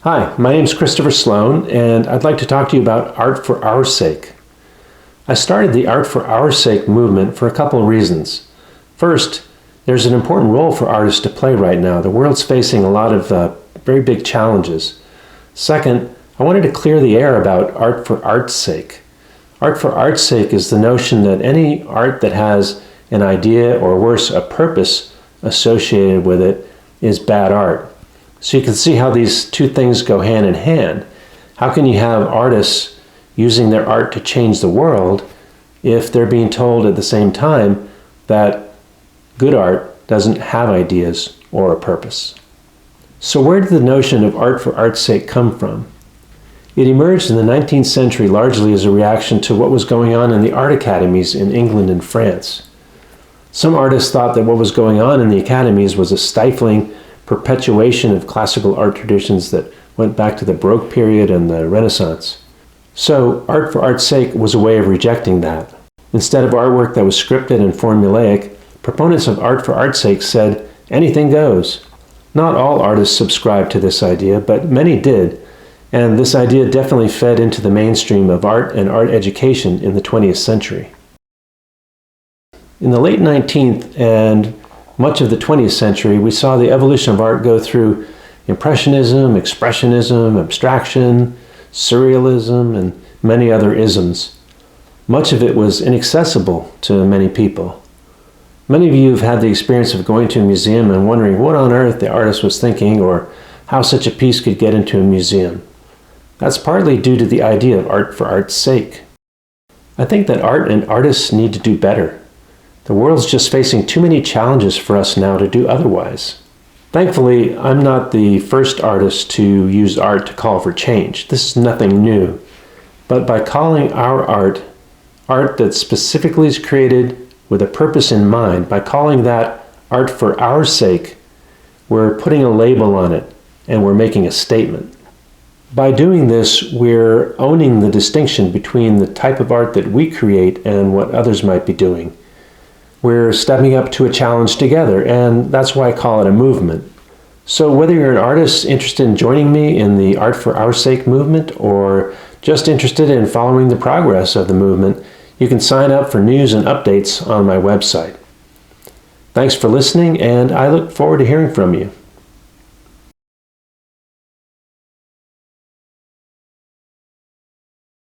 Hi, my name is Christopher Sloan, and I'd like to talk to you about Art for Our Sake. I started the Art for Our Sake movement for a couple of reasons. First, there's an important role for artists to play right now. The world's facing a lot of very big challenges. Second, I wanted to clear the air about art for art's sake. Art for art's sake is the notion that any art that has an idea, or worse, a purpose associated with it, is bad art. So you can see how these two things go hand in hand. How can you have artists using their art to change the world if they're being told at the same time that good art doesn't have ideas or a purpose? So where did the notion of art for art's sake come from? It emerged in the 19th century largely as a reaction to what was going on in the art academies in England and France. Some artists thought that what was going on in the academies was a stifling perpetuation of classical art traditions that went back to the Baroque period and the Renaissance. So art for art's sake was a way of rejecting that. Instead of artwork that was scripted and formulaic, proponents of art for art's sake said, anything goes. Not all artists subscribed to this idea, but many did, and this idea definitely fed into the mainstream of art and art education in the 20th century. In the late 19th and much of the 20th century, we saw the evolution of art go through Impressionism, Expressionism, Abstraction, Surrealism, and many other isms. Much of it was inaccessible to many people. Many of you have had the experience of going to a museum and wondering what on earth the artist was thinking or how such a piece could get into a museum. That's partly due to the idea of art for art's sake. I think that art and artists need to do better. The world's just facing too many challenges for us now to do otherwise. Thankfully, I'm not the first artist to use art to call for change. This is nothing new. But by calling our art, art that specifically is created with a purpose in mind, by calling that art for our sake, we're putting a label on it and we're making a statement. By doing this, we're owning the distinction between the type of art that we create and what others might be doing. We're stepping up to a challenge together, and that's why I call it a movement. So whether you're an artist interested in joining me in the Art for Our Sake movement, or just interested in following the progress of the movement, you can sign up for news and updates on my website. Thanks for listening, and I look forward to hearing from you.